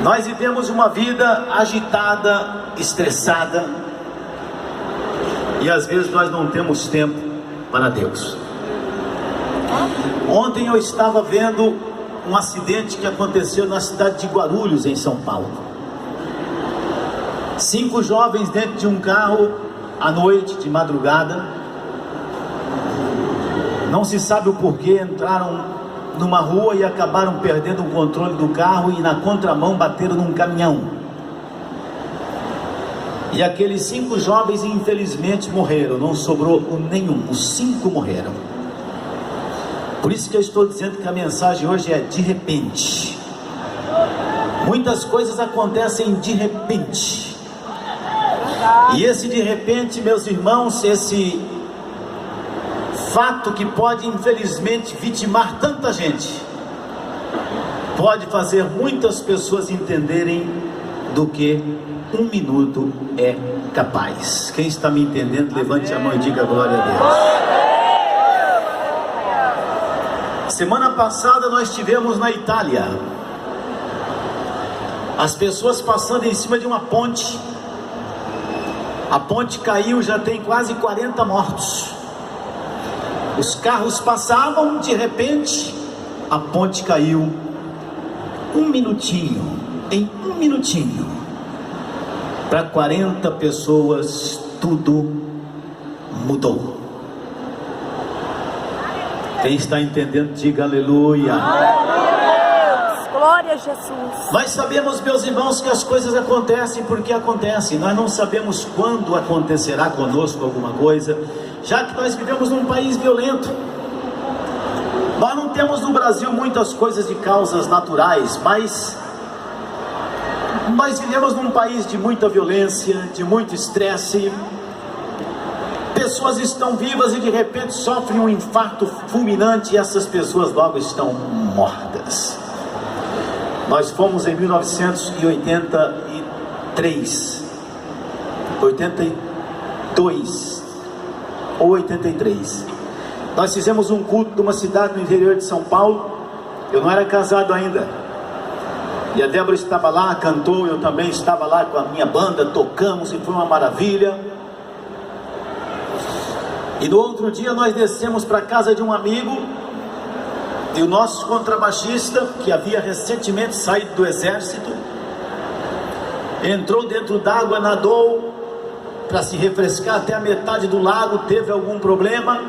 Nós vivemos uma vida agitada, estressada, e às vezes nós não temos tempo para Deus. Ontem eu estava vendo um acidente que aconteceu na cidade de Guarulhos, em São Paulo. 5 jovens dentro de um carro à noite, de madrugada. Não se sabe o porquê, entraram numa rua e acabaram perdendo o controle do carro e na contramão bateram num caminhão. E aqueles 5 jovens infelizmente morreram, não sobrou nenhum, os 5 morreram. Por isso que eu estou dizendo que a mensagem hoje é de repente. Muitas coisas acontecem de repente. E esse de repente, meus irmãos, esse fato que pode infelizmente vitimar tanta gente, pode fazer muitas pessoas entenderem do que 1 minuto é capaz. Quem está me entendendo, levante a mão e diga glória a Deus. Semana passada nós estivemos na Itália. As pessoas passando em cima de uma ponte. A ponte caiu, já tem quase 40 mortos. Os carros passavam, de repente a ponte caiu. 1 minutinho, em 1 minutinho, para 40 pessoas tudo mudou. Quem está entendendo, diga aleluia. Glória a Jesus. Nós sabemos, meus irmãos, que as coisas acontecem porque acontecem. Nós não sabemos quando acontecerá conosco alguma coisa, já que nós vivemos num país violento. Nós não temos no Brasil muitas coisas de causas naturais, mas nós vivemos num país de muita violência, de muito estresse. Pessoas estão vivas e de repente sofrem um infarto fulminante e essas pessoas logo estão mortas. Nós fomos em 1983, 82 ou 83. Nós fizemos um culto numa cidade no interior de São Paulo. Eu não era casado ainda. E a Débora estava lá, cantou, eu também estava lá com a minha banda, tocamos e foi uma maravilha. E no outro dia nós descemos para a casa de um amigo. E o nosso contrabaixista, que havia recentemente saído do exército, entrou dentro d'água, nadou para se refrescar até a metade do lago, teve algum problema.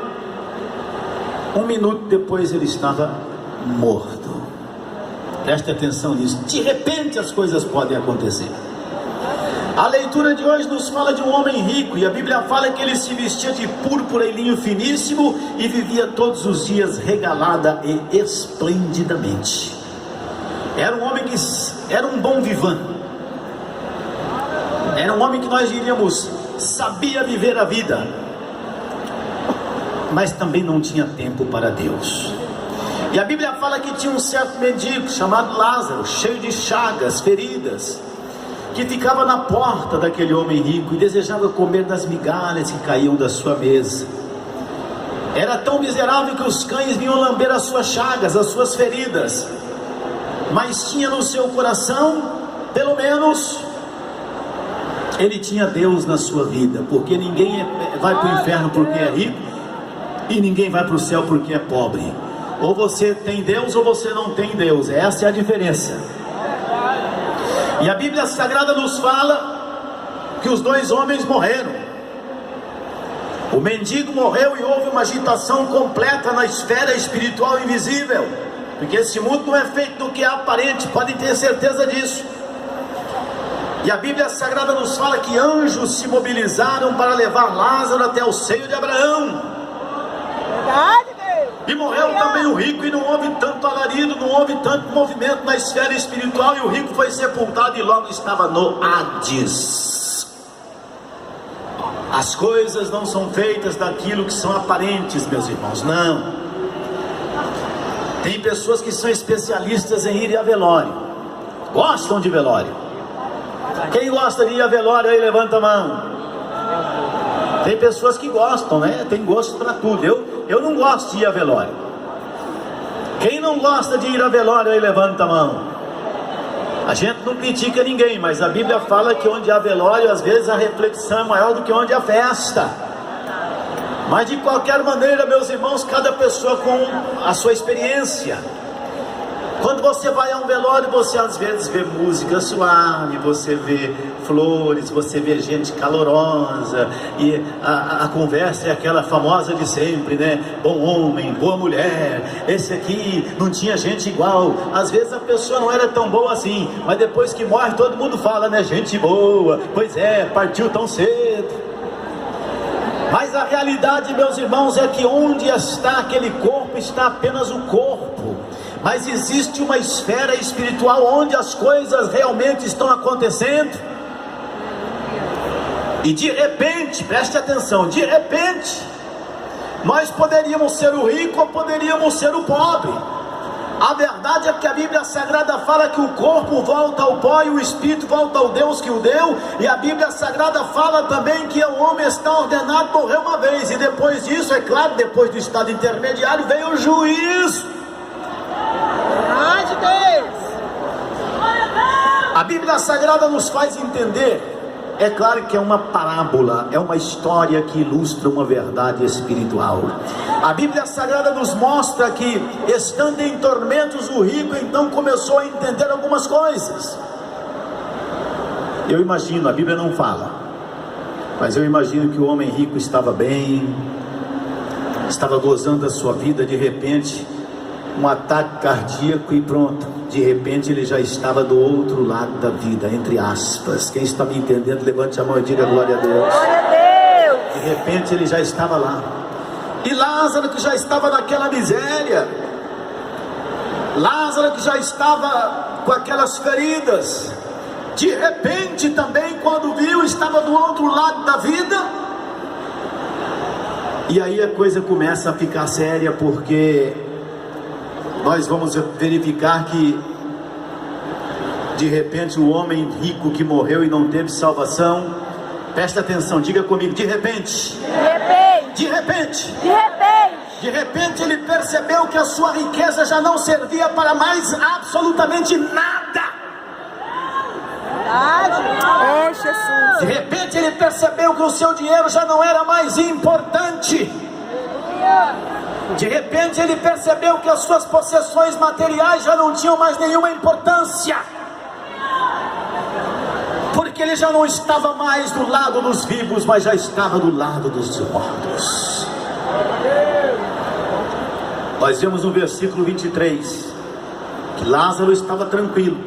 1 minuto depois ele estava morto. Preste atenção nisso. De repente as coisas podem acontecer. A leitura de hoje nos fala de um homem rico, e a Bíblia fala que ele se vestia de púrpura e linho finíssimo e vivia todos os dias regalada e esplendidamente. Era um homem que era um bom vivant. Era um homem que nós diríamos sabia viver a vida, mas também não tinha tempo para Deus. E a Bíblia fala que tinha um certo mendigo chamado Lázaro, cheio de chagas, feridas, que ficava na porta daquele homem rico e desejava comer das migalhas que caíam da sua mesa. Era tão miserável que os cães vinham lamber as suas chagas, as suas feridas, mas tinha no seu coração, pelo menos, ele tinha Deus na sua vida, porque ninguém vai para o inferno porque é rico, e ninguém vai para o céu porque é pobre. Ou você tem Deus ou você não tem Deus, essa é a diferença. E a Bíblia Sagrada nos fala que os 2 homens morreram. O mendigo morreu e houve uma agitação completa na esfera espiritual invisível, porque esse mundo não é feito do que é aparente, podem ter certeza disso. E a Bíblia Sagrada nos fala que anjos se mobilizaram para levar Lázaro até o seio de Abraão. Verdade, Deus. E morreu também o rico, e não houve tanto alarido, não houve tanto movimento na esfera espiritual, e o rico foi sepultado e logo estava no Hades. As coisas não são feitas daquilo que são aparentes, meus irmãos, não. Tem pessoas que são especialistas em ir a velório, gostam de velório. Quem gosta de ir a velório aí, levanta a mão. Tem pessoas que gostam, né? Tem gosto para tudo. Eu não gosto de ir a velório. Quem não gosta de ir a velório aí levanta a mão. A gente não critica ninguém, mas a Bíblia fala que onde há velório, às vezes a reflexão é maior do que onde há festa. Mas de qualquer maneira, meus irmãos, cada pessoa com a sua experiência. Quando você vai a um velório, você às vezes vê música suave, você vê flores, você vê gente calorosa, e a conversa é aquela famosa de sempre, né? Bom homem, boa mulher, esse aqui não tinha gente igual. Às vezes a pessoa não era tão boa assim, mas depois que morre todo mundo fala, né? Gente boa, pois é, partiu tão cedo. Mas a realidade, meus irmãos, é que onde está aquele corpo, está apenas o corpo. Mas existe uma esfera espiritual onde as coisas realmente estão acontecendo. E de repente, preste atenção, de repente, nós poderíamos ser o rico ou poderíamos ser o pobre. A verdade é que a Bíblia Sagrada fala que o corpo volta ao pó e o espírito volta ao Deus que o deu. E a Bíblia Sagrada fala também que o homem está ordenado morrer uma vez. E depois disso, é claro, depois do estado intermediário, vem o juízo. A Bíblia Sagrada nos faz entender, é claro que é uma parábola, é uma história que ilustra uma verdade espiritual. A Bíblia Sagrada nos mostra que, estando em tormentos, o rico então começou a entender algumas coisas. Eu imagino, a Bíblia não fala, mas eu imagino que o homem rico estava bem, estava gozando da sua vida. De repente, um ataque cardíaco e pronto. De repente ele já estava do outro lado da vida, entre aspas. Quem está me entendendo, levante a mão e diga glória a Deus. Glória a Deus. De repente ele já estava lá. E Lázaro, que já estava naquela miséria, Lázaro que já estava com aquelas feridas, de repente também, quando viu, estava do outro lado da vida. E aí a coisa começa a ficar séria, porque nós vamos verificar que, de repente, o homem rico que morreu e não teve salvação, presta atenção, diga comigo, de repente, de repente ele percebeu que a sua riqueza já não servia para mais absolutamente nada. É, Jesus. De repente ele percebeu que o seu dinheiro já não era mais importante. De repente ele percebeu que as suas possessões materiais já não tinham mais nenhuma importância, porque ele já não estava mais do lado dos vivos, mas já estava do lado dos mortos. Nós vemos no versículo 23 que Lázaro estava tranquilo.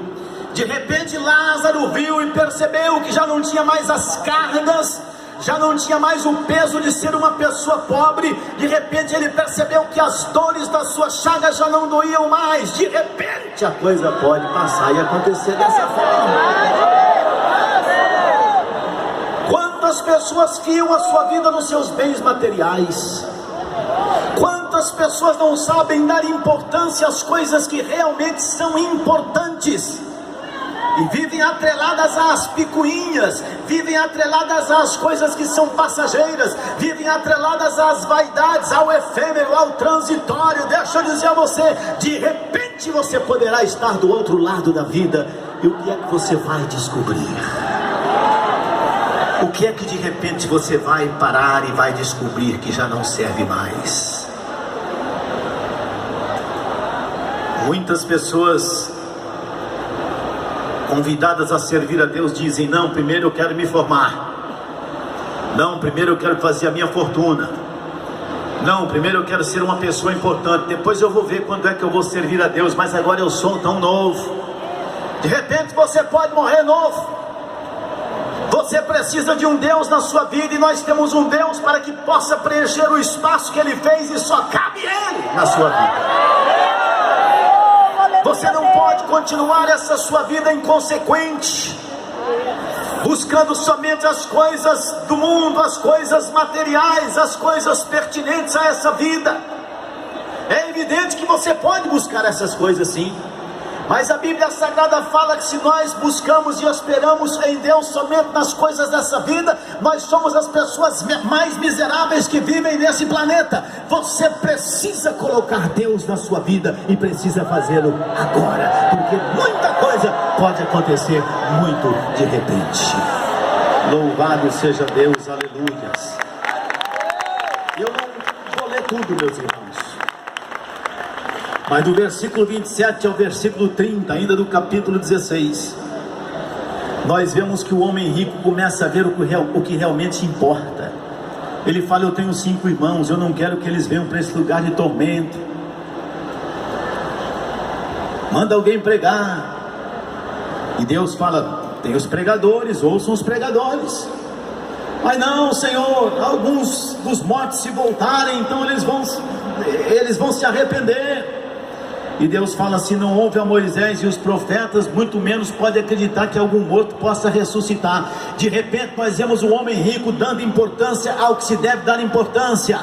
De repente Lázaro viu e percebeu que já não tinha mais as cargas, já não tinha mais o peso de ser uma pessoa pobre. De repente ele percebeu que as dores das suas chagas já não doíam mais. De repente a coisa pode passar e acontecer dessa forma. Quantas pessoas fiam a sua vida nos seus bens materiais? Quantas pessoas não sabem dar importância às coisas que realmente são importantes? E vivem atreladas às picuinhas, vivem atreladas às coisas que são passageiras, vivem atreladas às vaidades, ao efêmero, ao transitório. Deixa eu dizer a você, de repente você poderá estar do outro lado da vida. E o que é que você vai descobrir? O que é que de repente você vai parar e vai descobrir que já não serve mais? Muitas pessoas convidadas a servir a Deus dizem: não, primeiro eu quero me formar, não, primeiro eu quero fazer a minha fortuna, não, primeiro eu quero ser uma pessoa importante, depois eu vou ver quando é que eu vou servir a Deus, mas agora eu sou tão novo. De repente você pode morrer novo. Você precisa de um Deus na sua vida, e nós temos um Deus para que possa preencher o espaço que Ele fez, e só cabe Ele na sua vida. Você não pode continuar essa sua vida inconsequente, buscando somente as coisas do mundo, as coisas materiais, as coisas pertinentes a essa vida. É evidente que você pode buscar essas coisas sim. Mas a Bíblia Sagrada fala que se nós buscamos e esperamos em Deus somente nas coisas dessa vida, nós somos as pessoas mais miseráveis que vivem nesse planeta. Você precisa colocar Deus na sua vida e precisa fazê-lo agora, porque muita coisa pode acontecer muito de repente. Louvado seja Deus, aleluias. Eu não vou ler tudo, meus irmãos, mas do versículo 27 ao versículo 30, ainda do capítulo 16, nós vemos que o homem rico começa a ver o que realmente importa. Ele fala: eu tenho 5 irmãos, eu não quero que eles venham para esse lugar de tormento. Manda alguém pregar. E Deus fala: tem os pregadores, ouçam os pregadores. Mas não, Senhor, alguns dos mortos se voltarem, então eles vão se arrepender. E Deus fala: se não houve a Moisés e os profetas, muito menos pode acreditar que algum morto possa ressuscitar. De repente nós vemos o homem rico dando importância ao que se deve dar importância.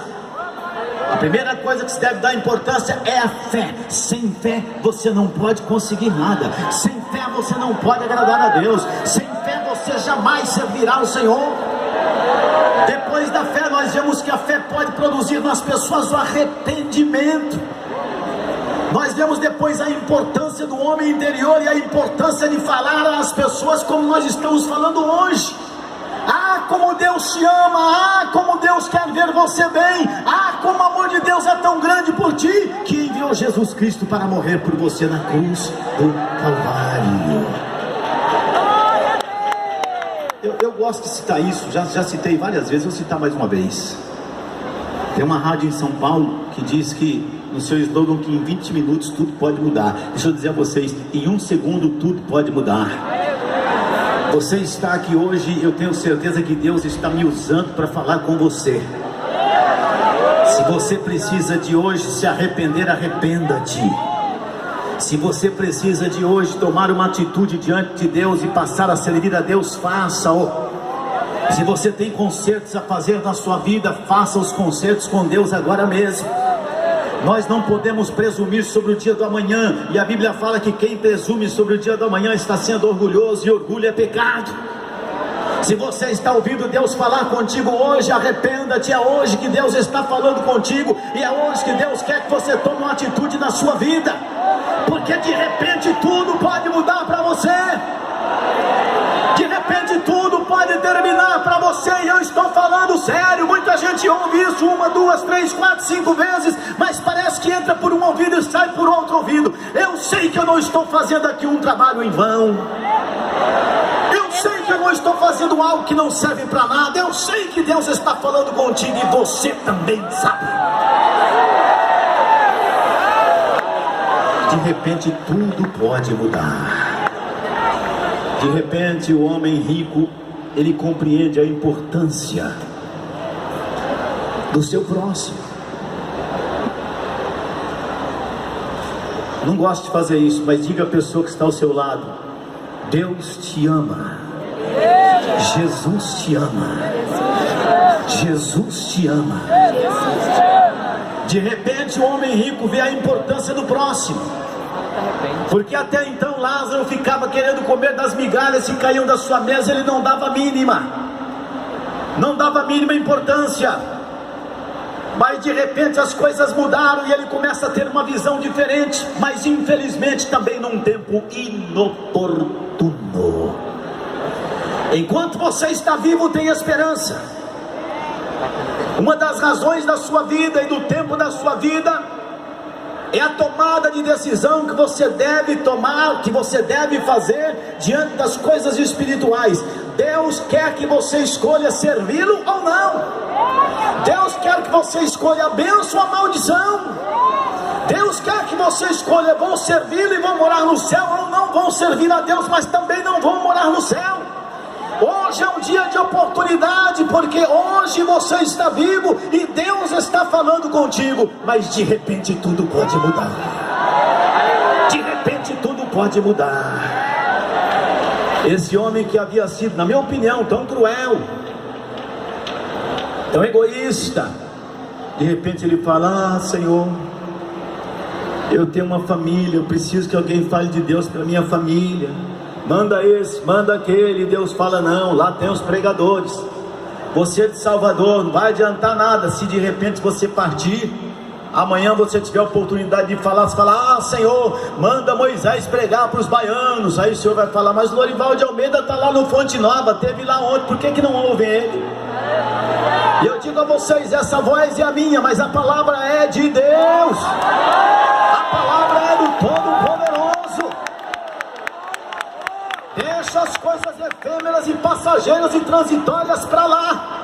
A primeira coisa que se deve dar importância é a fé. Sem fé você não pode conseguir nada. Sem fé você não pode agradar a Deus. Sem fé você jamais servirá ao Senhor. Depois da fé nós vemos que a fé pode produzir nas pessoas o arrependimento. Nós vemos depois a importância do homem interior e a importância de falar às pessoas como nós estamos falando hoje. Ah, como Deus te ama, ah, como Deus quer ver você bem, ah, como o amor de Deus é tão grande por ti, que enviou Jesus Cristo para morrer por você na cruz do Calvário. Eu gosto de citar isso, já citei várias vezes, vou citar mais uma vez. Tem uma rádio em São Paulo que diz que, no seu slogan, que em 20 minutos tudo pode mudar. Deixa eu dizer a vocês, em 1 segundo tudo pode mudar. Você está aqui hoje, eu tenho certeza que Deus está me usando para falar com você. Se você precisa de hoje se arrepender, arrependa-te. Se você precisa de hoje tomar uma atitude diante de Deus e passar a servir a Deus, faça-o. Se você tem concertos a fazer na sua vida, faça os concertos com Deus agora mesmo. Nós não podemos presumir sobre o dia do amanhã, e a Bíblia fala que quem presume sobre o dia do amanhã está sendo orgulhoso, e orgulho é pecado. Se você está ouvindo Deus falar contigo hoje, arrependa-te. É hoje que Deus está falando contigo, e é hoje que Deus quer que você tome uma atitude na sua vida, porque de repente tudo pode mudar para você. De repente tudo pode terminar para você, e eu estou falando sério. Muita gente ouve isso 1, 2, 3, 4, 5 vezes, mas parece que entra por um ouvido e sai por outro ouvido. Eu sei que eu não estou fazendo aqui um trabalho em vão. Eu sei que eu não estou fazendo algo que não serve para nada. Eu sei que Deus está falando contigo, e você também sabe. De repente tudo pode mudar. De repente o homem rico, ele compreende a importância do seu próximo. Não gosto de fazer isso, mas diga à pessoa que está ao seu lado: Deus te ama. Jesus te ama. Jesus te ama. De repente o homem rico vê a importância do próximo. Porque até então Lázaro ficava querendo comer das migalhas que caíam da sua mesa. Ele não dava mínima importância. Mas de repente as coisas mudaram e ele começa a ter uma visão diferente, mas infelizmente também num tempo inoportuno. Enquanto você está vivo, tem esperança. Uma das razões da sua vida e do tempo da sua vida é a tomada de decisão que você deve tomar, que você deve fazer diante das coisas espirituais. Deus quer que você escolha servi-lo ou não. Deus quer que você escolha a bênção ou a maldição. Deus quer que você escolha: vou servi-lo e vou morar no céu, ou não vou servir a Deus, mas também não vou morar no céu. Hoje é um dia de oportunidade, porque hoje você está vivo e Deus está falando contigo. Mas de repente tudo pode mudar. De repente tudo pode mudar. Esse homem que havia sido, na minha opinião, tão cruel, tão egoísta, de repente ele fala: Senhor, Eu tenho uma família, eu preciso que alguém fale de Deus para minha família. Manda esse, manda aquele. Deus fala: não, lá tem os pregadores. Você de Salvador, não vai adiantar nada se de repente você partir. Amanhã você tiver a oportunidade de falar, você fala: ah, Senhor, manda Moisés pregar para os baianos. Aí o Senhor vai falar: mas Lorival de Almeida está lá no Fonte Nova, teve lá ontem, por que não ouvem ele? E eu digo a vocês, essa voz é a minha, mas a palavra é de Deus. A palavra é do Todo-Poderoso. Deixa as coisas efêmeras e passageiras e transitórias para lá.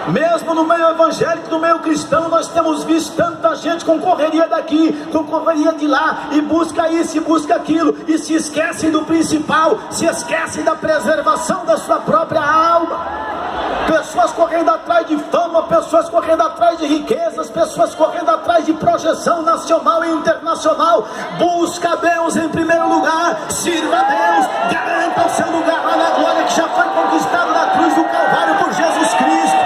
Mesmo no meio evangélico, no meio cristão, nós temos visto tanta gente com correria daqui, com correria de lá, e busca isso e busca aquilo, e se esquece do principal, se esquece da preservação da sua própria alma. Pessoas correndo atrás de fama, pessoas correndo atrás de riquezas, pessoas correndo atrás de projeção nacional e internacional. Busca Deus em primeiro lugar, sirva a Deus, garanta o seu lugar lá na glória que já foi conquistado na cruz do Calvário por Jesus Cristo.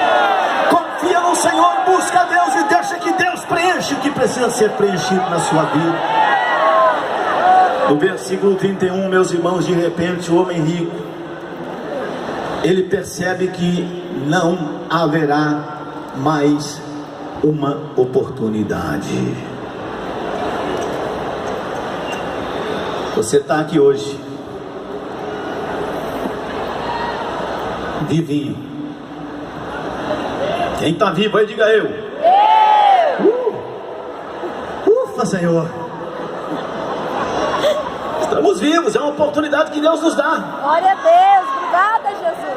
Confia no Senhor, busca a Deus e deixa que Deus preencha o que precisa ser preenchido na sua vida. No versículo 31, meus irmãos, de repente o homem rico, ele percebe que não haverá mais uma oportunidade. Você está aqui hoje, vivinho. Quem está vivo aí, diga eu. Ufa, Senhor. Estamos vivos, é uma oportunidade que Deus nos dá. Glória a Deus, obrigada, Jesus.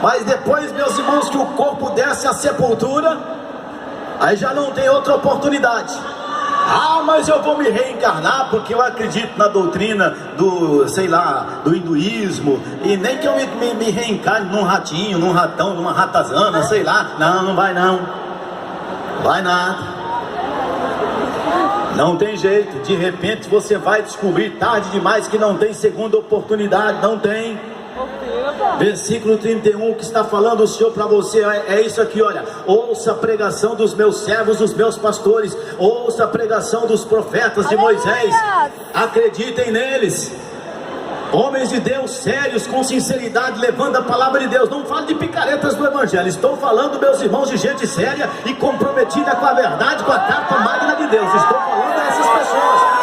Mas depois, meus irmãos, que o corpo desce à sepultura, aí já não tem outra oportunidade. Ah, mas eu vou me reencarnar porque eu acredito na doutrina do, sei lá, do hinduísmo, e nem que eu me reencarne num ratinho, num ratão, numa ratazana, sei lá. Não, não vai não. Vai nada. Não tem jeito. De repente você vai descobrir tarde demais que não tem segunda oportunidade. Não tem. Versículo 31 que está falando o Senhor para você é isso aqui, olha: ouça a pregação dos meus servos, dos meus pastores, ouça a pregação dos profetas de Moisés, acreditem neles. Homens de Deus sérios, com sinceridade, levando a palavra de Deus. Não falo de picaretas do evangelho, estou falando, meus irmãos, de gente séria e comprometida com a verdade, com a carta magna de Deus. Estou falando a essas pessoas.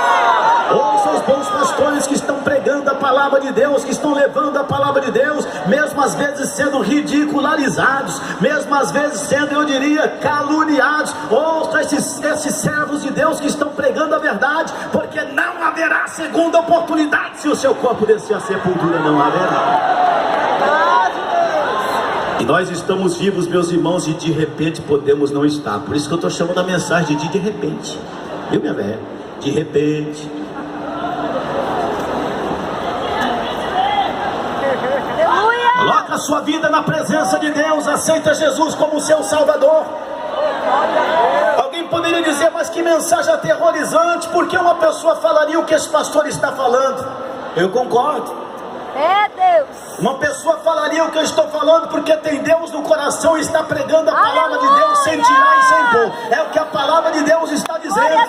Ouça os bons pastores que estão pregando a palavra de Deus, que estão levando a palavra de Deus, mesmo às vezes sendo ridicularizados, mesmo às vezes sendo, eu diria, caluniados. Ouça esses servos de Deus que estão pregando a verdade, porque não haverá segunda oportunidade. Se o seu corpo descer à sepultura, não haverá. E nós estamos vivos, meus irmãos, e de repente podemos não estar. Por isso que eu estou chamando a mensagem de repente. Viu, minha velha? De repente. Coloca a sua vida na presença de Deus, aceita Jesus como seu Salvador. Alguém poderia dizer: mas que mensagem aterrorizante, por que uma pessoa falaria o que esse pastor está falando? Eu concordo. É Deus. Uma pessoa falaria o que eu estou falando porque tem Deus no coração e está pregando a palavra de Deus sem tirar e sem pôr. É o que a palavra de Deus está dizendo.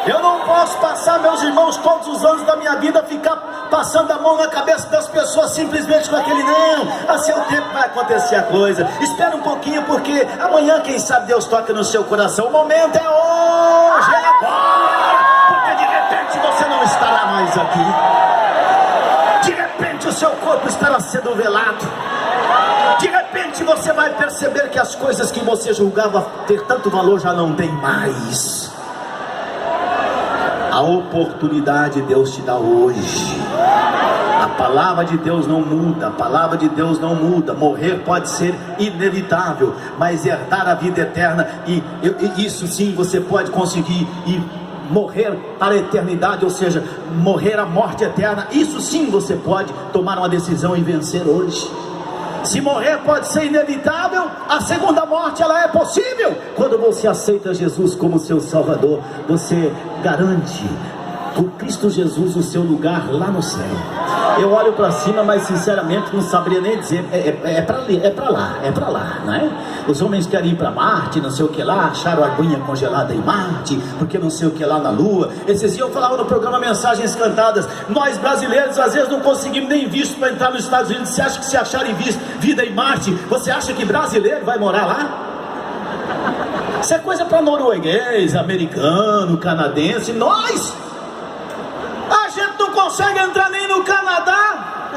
Eu não posso passar, meus irmãos, todos os anos da minha vida ficar passando a mão na cabeça das pessoas simplesmente com aquele: não, a seu tempo vai acontecer a coisa, espera um pouquinho porque amanhã quem sabe Deus toca no seu coração. O momento é hoje, é agora, porque de repente você não estará mais aqui. De repente o seu corpo estará sendo velado. De repente você vai perceber que as coisas que você julgava ter tanto valor já não tem mais. A oportunidade Deus te dá hoje. A palavra de Deus não muda, a palavra de Deus não muda. Morrer pode ser inevitável, mas herdar a vida eterna, e isso sim você pode conseguir. E morrer para a eternidade, ou seja, morrer a morte eterna, isso sim você pode tomar uma decisão e vencer hoje. Se morrer pode ser inevitável, a segunda morte ela é possível. Quando você aceita Jesus como seu Salvador, você garante por Cristo Jesus o seu lugar lá no céu. Eu olho para cima, mas sinceramente não saberia nem dizer, é para lá, não é? Os homens querem ir para Marte, não sei o que lá, acharam a aguinha congelada em Marte, porque não sei o que lá na Lua. Esses dias eu falava no programa Mensagens Cantadas, nós brasileiros às vezes não conseguimos nem visto para entrar nos Estados Unidos. Você acha que se acharem vida em Marte, você acha que brasileiro vai morar lá? Isso é coisa para norueguês, americano, canadense. Nós, a gente não consegue entrar nem no Canadá.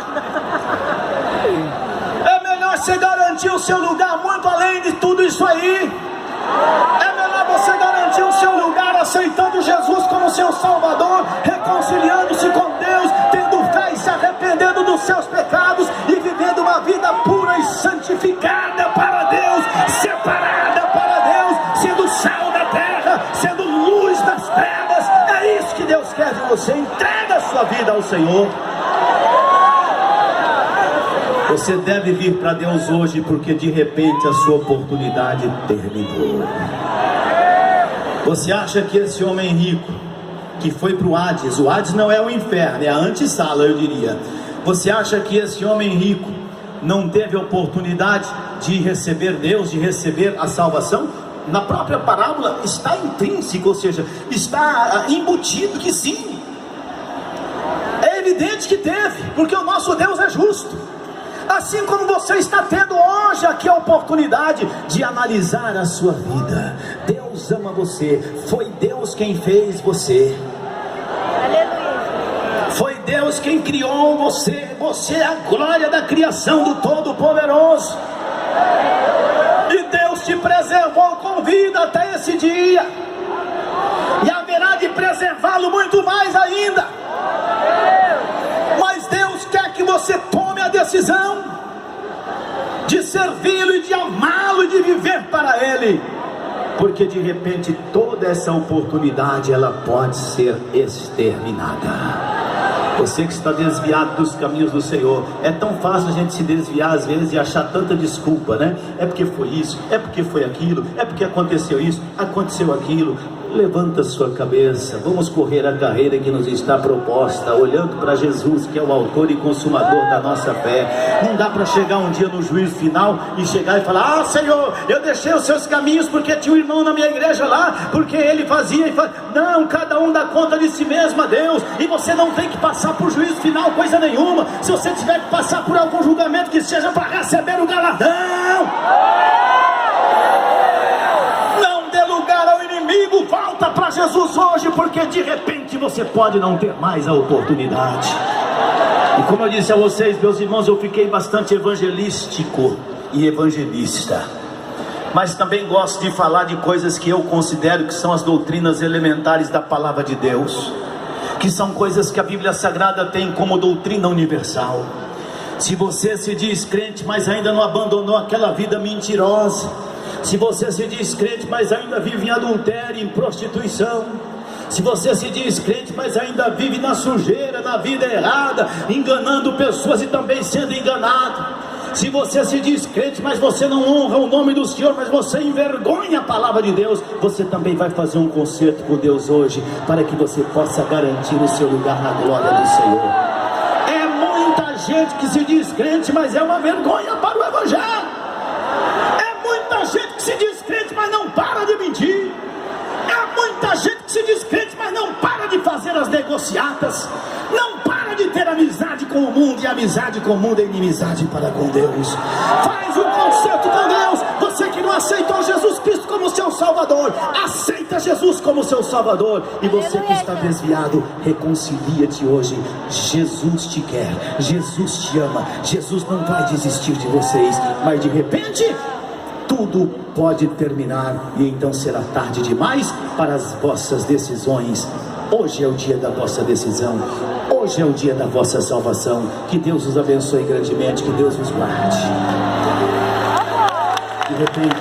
É melhor você garantir o seu lugar muito além de tudo isso aí. É melhor você garantir o seu lugar aceitando Jesus como seu Salvador, reconciliando-se com Deus, tendo fé e se arrependendo dos seus pecados e vivendo uma vida pura e santificada para Deus, separada para Deus, sendo sal da terra, sendo luz das trevas. É isso que Deus quer de você. Entrega a sua vida ao Senhor. Você deve vir para Deus hoje, porque de repente a sua oportunidade terminou. Você acha que esse homem rico, que foi para o Hades não é o inferno, é a antessala, eu diria. Você acha que esse homem rico não teve a oportunidade de receber Deus, de receber a salvação? Na própria parábola está intrínseco, ou seja, está embutido que sim. É evidente que teve, porque o nosso Deus é justo. Assim como você está tendo hoje aqui a oportunidade de analisar a sua vida. Deus ama você. Foi Deus quem fez você. Aleluia. Foi Deus quem criou você. Você é a glória da criação do Todo-Poderoso. E Deus te preservou com vida até esse dia. E haverá de preservá-lo muito mais ainda. Mas Deus quer que você tome a decisão de servi-lo e de amá-lo e de viver para Ele, porque de repente toda essa oportunidade ela pode ser exterminada. Você que está desviado dos caminhos do Senhor, é tão fácil a gente se desviar às vezes e achar tanta desculpa, né? É porque foi isso, é porque foi aquilo, é porque aconteceu isso, aconteceu aquilo. Levanta sua cabeça, vamos correr a carreira que nos está proposta, olhando para Jesus, que é o autor e consumador da nossa fé. Não dá para chegar um dia no juízo final e chegar e falar: ah, Senhor, eu deixei os seus caminhos porque tinha um irmão na minha igreja lá, porque ele fazia e fazia. Não, cada um dá conta de si mesmo a Deus, e você não tem que passar por juízo final coisa nenhuma. Se você tiver que passar por algum julgamento, que seja para receber o galardão. Volta para Jesus hoje, porque de repente você pode não ter mais a oportunidade. E como eu disse a vocês, meus irmãos, eu fiquei bastante evangelístico e evangelista, mas também gosto de falar de coisas que eu considero que são as doutrinas elementares da palavra de Deus, que são coisas que a Bíblia Sagrada tem como doutrina universal. Se você se diz crente, mas ainda não abandonou aquela vida mentirosa, se você se diz crente, mas ainda vive em adultério, em prostituição, se você se diz crente, mas ainda vive na sujeira, na vida errada, enganando pessoas e também sendo enganado, se você se diz crente, mas você não honra o nome do Senhor, mas você envergonha a palavra de Deus, você também vai fazer um concerto com Deus hoje, para que você possa garantir o seu lugar na glória do Senhor. É muita gente que se diz crente, mas é uma vergonha para o Evangelho. Muita gente que se diz crente, mas não para de mentir. É muita gente que se diz crente, mas não para de fazer as negociatas, não para de ter amizade com o mundo, e amizade com o mundo é inimizade para com Deus. Faz um concerto com Deus. Você que não aceitou Jesus Cristo como seu Salvador, aceita Jesus como seu Salvador. E você que está desviado, reconcilia-te hoje. Jesus te quer, Jesus te ama, Jesus não vai desistir de vocês. Mas de repente tudo pode terminar, e então será tarde demais para as vossas decisões. Hoje é o dia da vossa decisão, hoje é o dia da vossa salvação. Que Deus os abençoe grandemente, que Deus os guarde. De repente